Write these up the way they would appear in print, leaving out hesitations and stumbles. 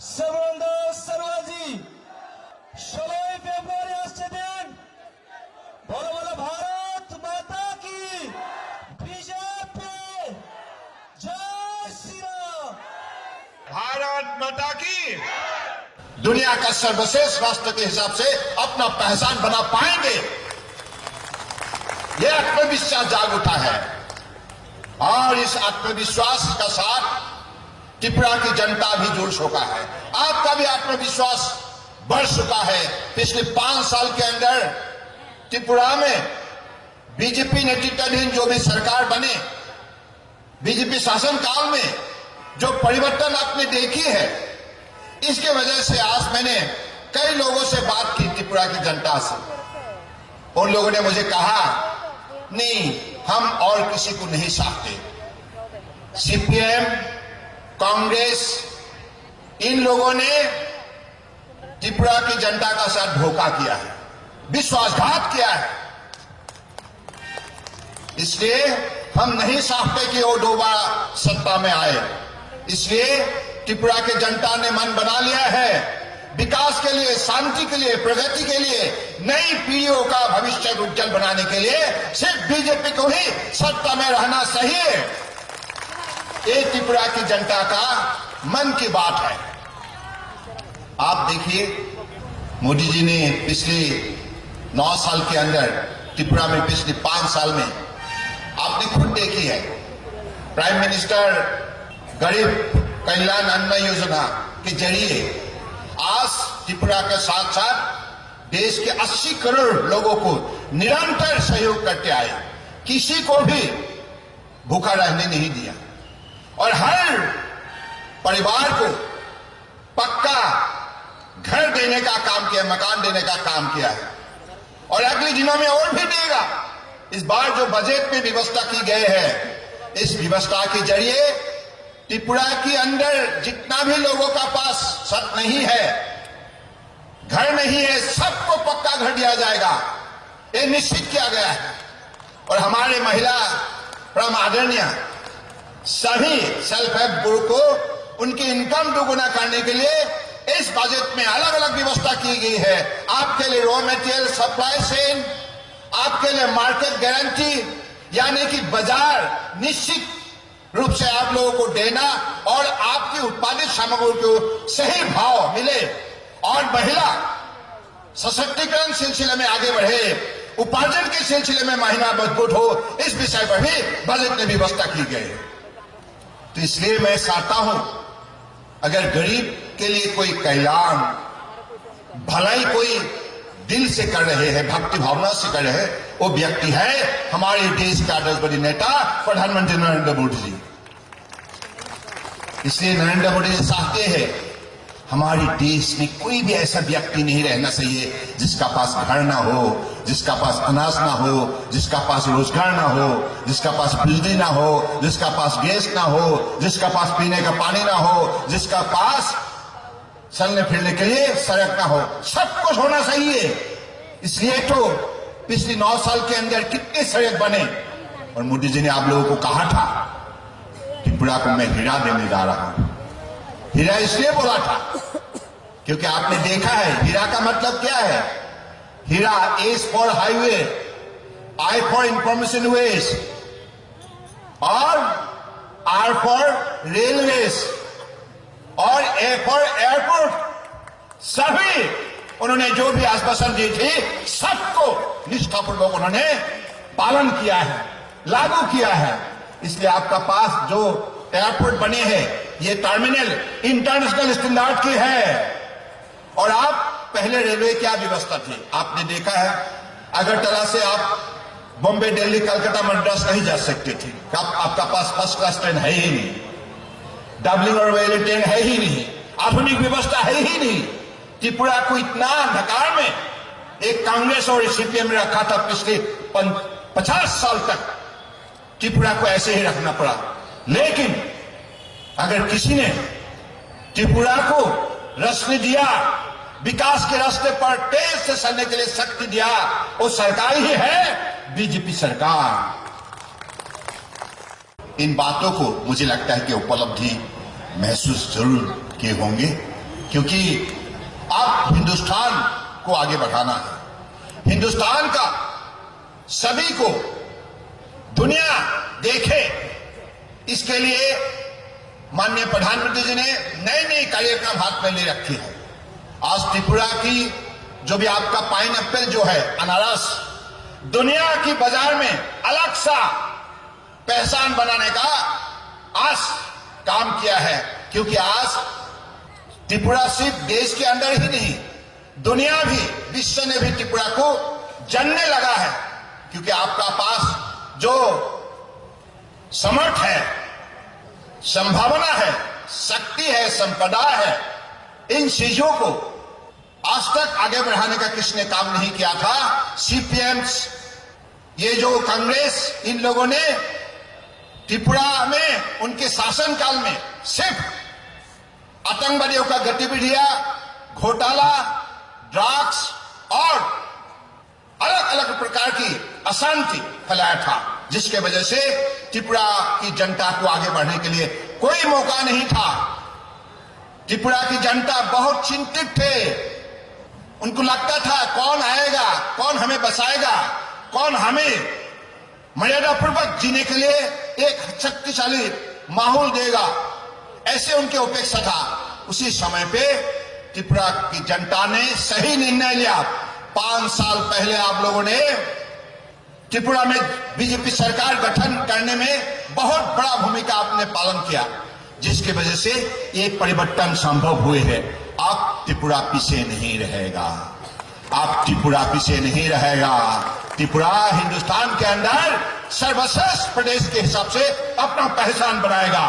सर्वांना सर्वाजी 16 फेब्रुवारी আসছে দিন বলো বলো भारत माता की बीजेपी जय श्री राम। भारत माता की दुनिया का सर्वश्रेष्ठ राष्ट्र के हिसाब से अपना पहचान बना पाएंगे, यह आत्मविश्वास जाग उठा है। और इस आत्मविश्वास का साथ त्रिपुरा की जनता भी जुड़ चुका है। आपका भी आत्मविश्वास बढ़ चुका है। पिछले 5 साल के अंदर त्रिपुरा में बीजेपी नेतृत्वाधीन जो भी सरकार बने, बीजेपी शासन काल में जो परिवर्तन आपने देखी है, इसके वजह से आज मैंने कई लोगों से बात की त्रिपुरा की जनता से। उन लोगों ने मुझे कहा, नहीं, हम और किसी को नहीं चाहते। सीपीएम, कांग्रेस, इन लोगों ने त्रिपुरा की जनता का साथ धोखा किया है, विश्वासघात किया है। इसलिए हम नहीं चाहते कि वो दोबारा सत्ता में आए। इसलिए त्रिपुरा की जनता ने मन बना लिया है, विकास के लिए, शांति के लिए, प्रगति के लिए, नई पीढ़ियों का भविष्य उज्जवल बनाने के लिए सिर्फ बीजेपी को ही सत्ता में रहना सही है। ये त्रिपुरा की जनता का मन की बात है। आप देखिए, मोदी जी ने पिछले 9 साल के अंदर त्रिपुरा में, पिछले 5 साल में आपने खुद देखी है, प्राइम मिनिस्टर गरीब कल्याण अन्न योजना के जरिए आज त्रिपुरा के साथ साथ देश के 80 करोड़ लोगों को निरंतर सहयोग करते आए। किसी को भी भूखा रहने नहीं दिया और हर परिवार को पक्का घर देने का काम किया, मकान देने का काम किया है और अगले दिनों में और भी देगा। इस बार जो बजट में व्यवस्था की गई है, इस व्यवस्था के जरिए त्रिपुरा के अंदर जितना भी लोगों का पास छत नहीं है, घर नहीं है, सबको पक्का घर दिया जाएगा, ये निश्चित किया गया है। और हमारे महिला परम आदरणीय सभी सेल्फ हेल्प ग्रुप को उनकी इनकम दोगुना करने के लिए इस बजट में अलग अलग व्यवस्था की गई है। आपके लिए रॉ मटेरियल सप्लाई चेन, आपके लिए मार्केट गारंटी, यानी कि बाजार निश्चित रूप से आप लोगों को देना और आपकी उत्पादित सामग्री को सही भाव मिले और महिला सशक्तिकरण सिलसिले में आगे बढ़े, उपार्जन के सिलसिले में महिला मजबूत हो, इस विषय पर भी बजट में व्यवस्था की गई है। तो इसलिए मैं चाहता हूं, अगर गरीब के लिए कोई कल्याण, भलाई कोई दिल से कर रहे हैं, भक्ति भावना से कर रहे हैं, वो व्यक्ति है हमारे देश का आदर्शवादी नेता प्रधानमंत्री नरेंद्र मोदी जी। इसलिए नरेंद्र मोदी जी चाहते हैं हमारे देश में कोई भी ऐसा व्यक्ति नहीं रहना चाहिए जिसका पास घर ना हो, जिसका पास अनाज ना हो, जिसका पास रोजगार ना हो, जिसका पास बिजली ना हो, जिसका पास गैस ना हो, जिसका पास पीने का पानी ना हो, जिसका पास चलने फिरने के लिए सड़क ना हो। सब कुछ होना चाहिए। इसलिए तो पिछले 9 साल के अंदर कितने सड़क बने और मोदी जी ने आप लोगों को कहा था त्रिपुरा को मैं हीरा देने जा रहा हूं। हीरा इसलिए बोला था क्योंकि आपने देखा है हीरा का मतलब क्या है। हीरा S for highway, I for information ways और आर फॉर रेलवेज और ए फॉर एयरपोर्ट। सभी उन्होंने जो भी आश्वासन दी थी, सबको निष्ठापूर्वक उन्होंने पालन किया है, लागू किया है। इसलिए आपका पास जो एयरपोर्ट बने हैं, ये टर्मिनल इंटरनेशनल स्टैंडर्ड की है। और आप पहले रेलवे क्या व्यवस्था थी आपने देखा है, अगरतला से आप बॉम्बे, दिल्ली, कलकत्ता, मद्रास नहीं जा सकते थे। आपका पास फर्स्ट क्लास ट्रेन है ही नहीं, डबलिंग और रेलवे ट्रेन है ही नहीं, आधुनिक व्यवस्था है ही नहीं। त्रिपुरा को इतना नकार में एक कांग्रेस और सीपीएम ने रखा था, पिछले 50 साल तक त्रिपुरा को ऐसे ही रखना पड़ा। लेकिन अगर किसी ने त्रिपुरा को रास्ते दिया, विकास के रास्ते पर तेज से चलने के लिए शक्ति दिया, वो सरकार ही है, बीजेपी सरकार। इन बातों को मुझे लगता है कि उपलब्धि महसूस जरूर किए होंगे। क्योंकि अब हिंदुस्तान को आगे बढ़ाना है। हिंदुस्तान का सभी को दुनिया देखे, इसके लिए माननीय प्रधानमंत्री जी ने नए नए कार्यक्रम हाथ में ले रखे हैं। आज त्रिपुरा की जो भी आपका पाइन एप्पल जो है, अनारस, दुनिया की बाजार में अलग सा पहचान बनाने का आज काम किया है। क्योंकि आज त्रिपुरा सिर्फ देश के अंदर ही नहीं, दुनिया भी, विश्व ने भी त्रिपुरा को जानने लगा है। क्योंकि आपका पास जो समर्थ है, संभावना है, शक्ति है, संपदा है, इन चीजों को आज तक आगे बढ़ाने का किसने काम नहीं किया था? सीपीएम, ये जो कांग्रेस, इन लोगों ने त्रिपुरा में उनके शासनकाल में सिर्फ आतंकवादियों का गतिविधियां, घोटाला, ड्रग्स और अलग अलग प्रकार की अशांति फैलाया था, जिसके वजह से त्रिपुरा की जनता को आगे बढ़ने के लिए कोई मौका नहीं था। त्रिपुरा की जनता बहुत चिंतित थे। उनको लगता था कौन आएगा, कौन हमें बसाएगा, कौन हमें मर्यादा पूर्वक जीने के लिए एक शक्तिशाली माहौल देगा, ऐसे उनके अपेक्षा था। उसी समय पे त्रिपुरा की जनता ने सही निर्णय लिया। 5 साल पहले आप लोगों ने त्रिपुरा में बीजेपी सरकार गठन करने में बहुत बड़ा भूमिका आपने पालन किया, जिसकी वजह से एक परिवर्तन संभव हुए है। अब त्रिपुरा पीछे नहीं रहेगा, अब त्रिपुरा पीछे नहीं रहेगा। त्रिपुरा हिंदुस्तान के अंदर सर्वश्रेष्ठ प्रदेश के हिसाब से अपना पहचान बनाएगा।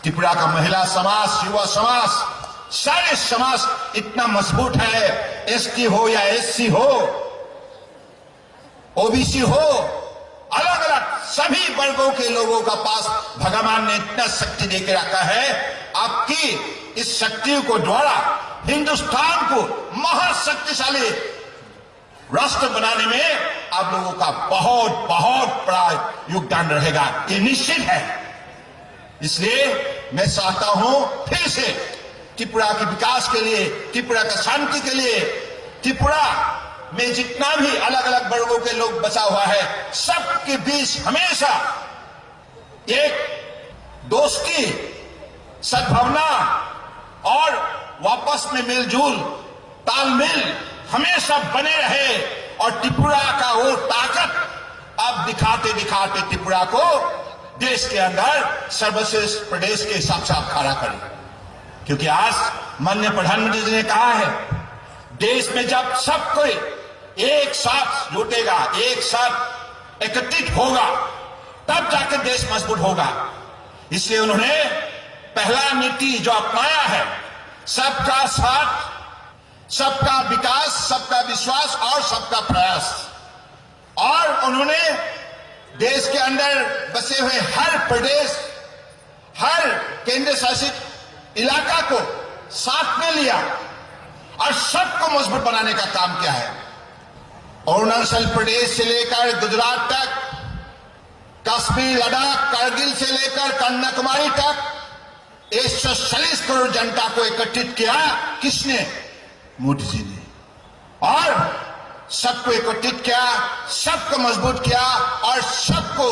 त्रिपुरा का महिला समाज, युवा समाज, सारे समाज इतना मजबूत है, एसटी हो या एससी हो, ओबीसी हो, अलग अलग सभी वर्गों के लोगों का पास भगवान ने इतना शक्ति देके रखा है। आपकी इस शक्ति को द्वारा हिंदुस्तान को महाशक्तिशाली राष्ट्र बनाने में आप लोगों का बहुत बहुत बड़ा योगदान रहेगा, ये निश्चित है। इसलिए मैं चाहता हूं फिर से त्रिपुरा के विकास के लिए, त्रिपुरा का शांति के लिए, त्रिपुरा में जितना भी अलग अलग वर्गों के लोग बचा हुआ है, सबके बीच हमेशा एक दोस्ती, सद्भावना और वापस में मिलजुल, तालमेल हमेशा बने रहे। और त्रिपुरा का वो ताकत अब दिखाते दिखाते त्रिपुरा को देश के अंदर सर्वश्रेष्ठ प्रदेश के हिसाब से आप खड़ा करें। क्योंकि आज माननीय प्रधानमंत्री जी ने कहा है, देश में जब सब कोई एक साथ जुटेगा, एक साथ एकत्रित होगा, तब जाकर देश मजबूत होगा। इसलिए उन्होंने पहला नीति जो अपनाया है, सबका साथ, सबका विकास, सबका विश्वास और सबका प्रयास। और उन्होंने देश के अंदर बसे हुए हर प्रदेश, हर केंद्र शासित इलाका को साथ में लिया और सबको मजबूत बनाने का काम किया है। अरुणाचल प्रदेश से लेकर गुजरात तक, कश्मीर, लद्दाख, कारगिल से लेकर कन्याकुमारी तक 140 करोड़ जनता को एकत्रित किया। किसने? मोदी जी ने। और सबको एकत्रित किया, सबको मजबूत किया और सबको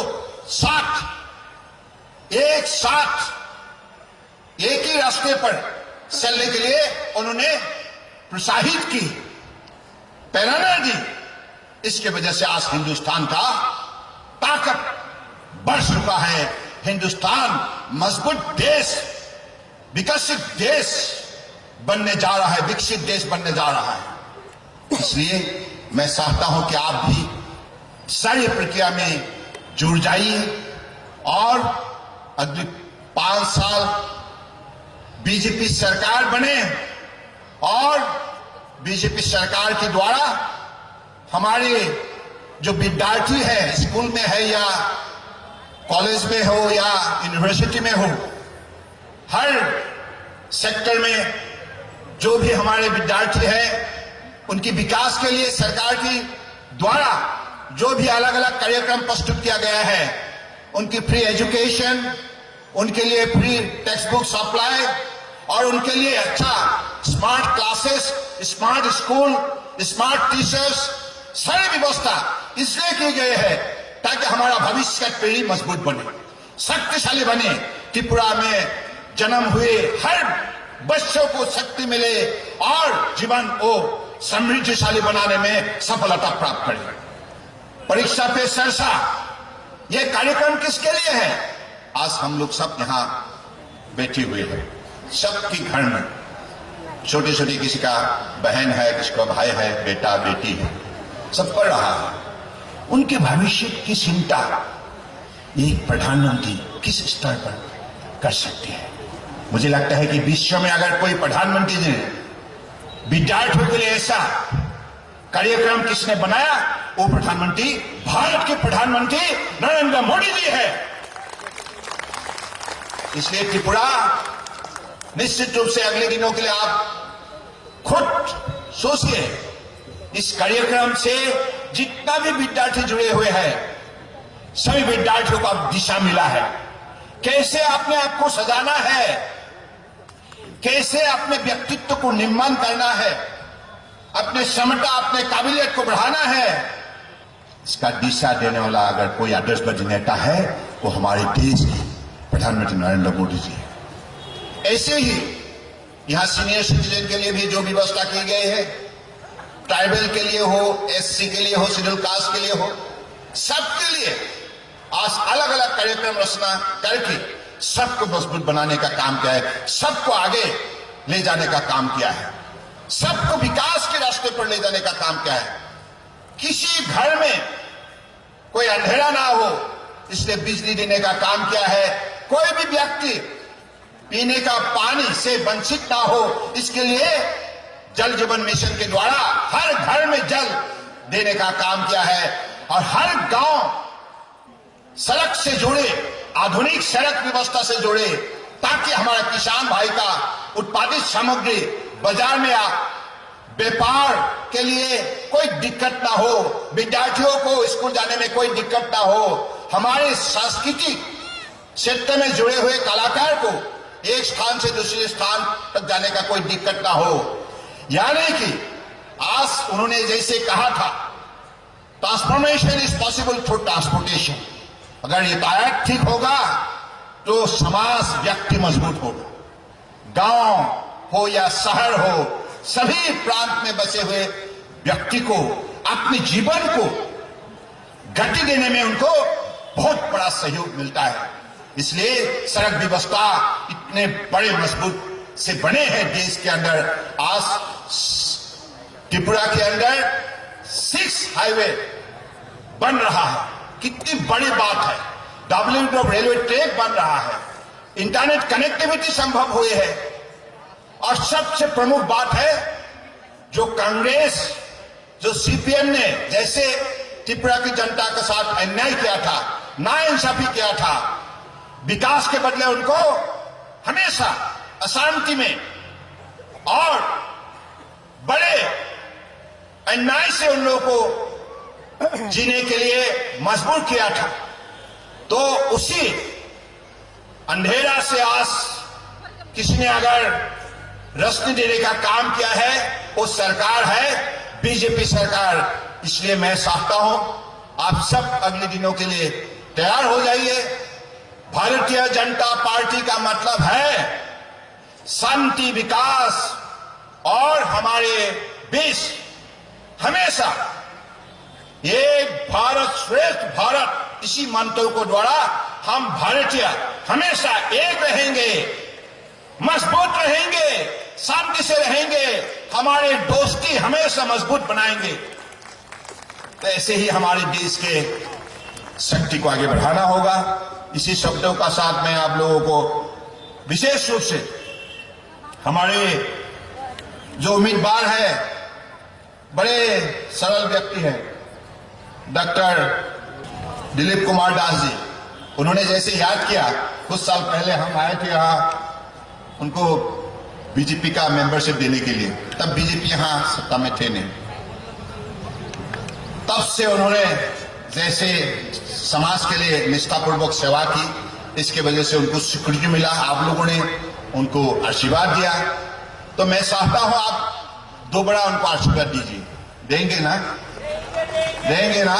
साथ, एक साथ, एक ही रास्ते पर चलने के लिए उन्होंने प्रोत्साहित की, प्रेरणा दी। इसके वजह से आज हिंदुस्तान का ताकत बढ़ चुका है। हिंदुस्तान मजबूत देश, विकसित देश बनने जा रहा है, विकसित देश बनने जा रहा है। इसलिए मैं चाहता हूं कि आप भी सारी प्रक्रिया में जुड़ जाइए और अगले 5 साल बीजेपी सरकार बने और बीजेपी सरकार के द्वारा हमारे जो विद्यार्थी है, स्कूल में है या कॉलेज में हो या यूनिवर्सिटी में हो, हर सेक्टर में जो भी हमारे विद्यार्थी हैं, उनके विकास के लिए सरकार की द्वारा जो भी अलग अलग कार्यक्रम प्रस्तुत किया गया है, उनकी फ्री एजुकेशन, उनके लिए फ्री टेक्स्ट बुक सप्लाई और उनके लिए अच्छा smart classes, smart school, smart teachers, सारी व्यवस्था इसलिए की गई है ताकि हमारा भविष्य का पीढ़ी मजबूत बने, शक्तिशाली बने। त्रिपुरा में जन्म हुए हर बच्चों को शक्ति मिले और जीवन को समृद्धिशाली बनाने में सफलता प्राप्त करे। परीक्षा पे चर्चा, यह कार्यक्रम किसके लिए है? आज हम लोग सब यहां बैठे हुए हैं, सबके घर में छोटे छोटे, किसी का बहन है, किसी का भाई है, बेटा बेटी है, सब पढ़ रहा है। उनके भविष्य की चिंता एक प्रधानमंत्री किस स्तर पर कर सकते हैं? मुझे लगता है कि विश्व में अगर कोई प्रधानमंत्री ने विद्यार्थियों के लिए ऐसा कार्यक्रम किसने बनाया, वो प्रधानमंत्री, भारत के प्रधानमंत्री नरेंद्र मोदी जी है। इसलिए त्रिपुरा निश्चित रूप से अगले दिनों के लिए आप खुद सोचिए, इस कार्यक्रम से जितना भी विद्यार्थी जुड़े हुए हैं, सभी विद्यार्थियों को अब दिशा मिला है, कैसे अपने आप को सजाना है, कैसे अपने व्यक्तित्व को निर्माण करना है, अपने क्षमता, अपने काबिलियत को बढ़ाना है। इसका दिशा देने वाला अगर कोई आदर्शवादी नेता है, वो हमारे देश के प्रधानमंत्री नरेंद्र मोदी जी है। ऐसे ही यहां सीनियर सिटीजन के लिए भी जो व्यवस्था की गई है, ट्राइबल के लिए हो, एससी के लिए हो, शेड्यूल कास्ट के लिए हो, सबके लिए आज अलग अलग कार्यक्रम रचना करके सबको मजबूत बनाने का काम किया है, सबको आगे ले जाने का काम किया है, सबको विकास के रास्ते पर ले जाने का काम किया है। किसी घर में कोई अंधेरा ना हो, इसलिए बिजली देने का काम किया है। कोई भी व्यक्ति पीने का पानी से वंचित ना हो, इसके लिए जल जीवन मिशन के द्वारा हर घर में जल देने का काम किया है और हर गांव सड़क से जुड़े, आधुनिक सड़क व्यवस्था से जुड़े, ताकि हमारा किसान भाई का उत्पादित सामग्री बाजार में व्यापार के लिए कोई दिक्कत ना हो, विद्यार्थियों को स्कूल जाने में कोई दिक्कत ना हो, हमारे सांस्कृतिक क्षेत्र में जुड़े हुए कलाकार को एक स्थान से दूसरे स्थान तक जाने का कोई दिक्कत ना हो। यानी कि आज उन्होंने जैसे कहा था, transformation is possible through transportation. अगर यातायात ठीक होगा तो समाज, व्यक्ति मजबूत होगा। गांव हो या शहर हो, सभी प्रांत में बसे हुए व्यक्ति को अपने जीवन को गति देने में उनको बहुत बड़ा सहयोग मिलता है। इसलिए सड़क व्यवस्था इतने बड़े मजबूत से बने हैं देश के अंदर। आज त्रिपुरा के अंदर 6 हाईवे बन रहा है, कितनी बड़ी बात है। WW रेलवे ट्रैक बन रहा है, इंटरनेट कनेक्टिविटी संभव हुई है और सबसे प्रमुख बात है, जो कांग्रेस, जो CPM ने जैसे त्रिपुरा की जनता के साथ अन्याय किया था, नाइंसाफी किया था, विकास के बदले उनको हमेशा अशांति में और बड़े अन्याय से उन लोगों को जीने के लिए मजबूर किया था। तो उसी अंधेरा से आज किसी ने अगर रोशनी देने का काम किया है, वो सरकार है बीजेपी सरकार। इसलिए मैं चाहता हूं आप सब अगले दिनों के लिए तैयार हो जाइए। भारतीय जनता पार्टी का मतलब है शांति, विकास और हमारे देश हमेशा एक भारत श्रेष्ठ भारत, इसी मंत्रों को द्वारा हम भारतीय हमेशा एक रहेंगे, मजबूत रहेंगे, शांति से रहेंगे, हमारे दोस्ती हमेशा मजबूत बनाएंगे। तो ऐसे ही हमारे देश के शक्ति को आगे बढ़ाना होगा। इसी शब्दों का साथ मैं आप लोगों को विशेष रूप से हमारे जो उम्मीदवार है, बड़े सरल व्यक्ति हैं, डॉक्टर दिलीप कुमार दास जी, उन्होंने जैसे याद किया, कुछ साल पहले हम आए थे यहाँ उनको बीजेपी का मेंबरशिप देने के लिए, तब बीजेपी यहाँ सत्ता में थे नहीं। तब से उन्होंने जैसे समाज के लिए निष्ठापूर्वक सेवा की, इसके वजह से उनको स्वीकृति मिला, आप लोगों ने उनको आशीर्वाद दिया। तो मैं चाहता हूं आप दोबारा उनको आशीर्वाद दीजिए। देंगे ना? देंगे ना?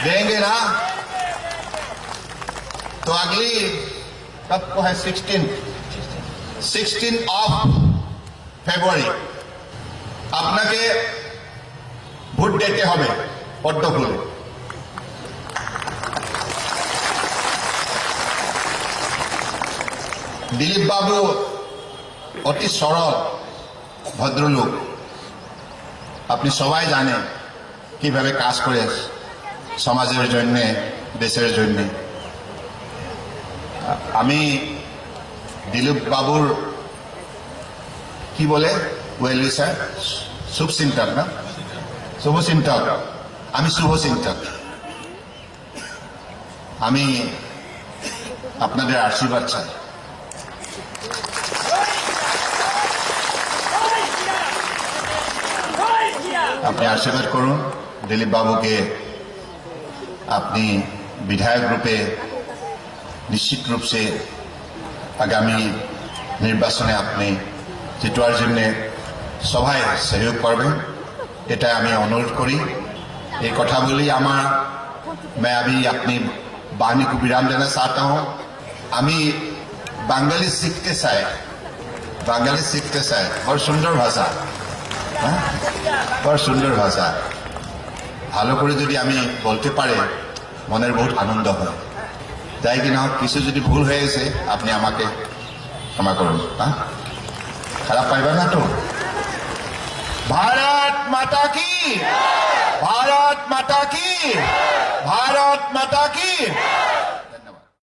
देंगे ना? तो अगली कब को है? 16 অফ ফেব্রুয়ারি আপনাকে ভোট দিতে হবে পদ্ম ফুলে। দিলীপ বাবু অতি সরল ভদ্রলোক, আপনি সবাই জানেন কিভাবে কাজ করে সমাজের জন্য, দেশের জন্য। আমি দিলীপ বাবুর কি বলে ওয়েল উইশার, শুভ চিন্তক না, শুভ চিন্তক, আমি শুভ চিন্তক। আমি আপনাদের আশীর্বাদ চাই। আপনি আশীর্বাদ করুন দিলীপ বাবুকে, আপনি विधायक रूपे निश्चित रूप से आगामी निर्वाचने अपनी जितोर जन्य सबाई सहयोग करबें এটা আমি অনুরোধ করি। এই কথা বলি मैं अभी अपनी वाणी को विराम देना चाहता हूँ। আমি বাঙালি শিখতে চাই, বাঙালি শিখতে চাই। বড় সুন্দর ভাষা, বড় সুন্দর ভাষা। ভালো করে যদি আমি বলতে পারে মনের বহুত আনন্দ হয়। যাই কি না হোক, কিছু যদি ভুল হয়ে গেছে আপনি আমাকে ক্ষমা করুন। খারাপ পাইবা না তো? भारत माता की, भारत माता की, भारत माता की।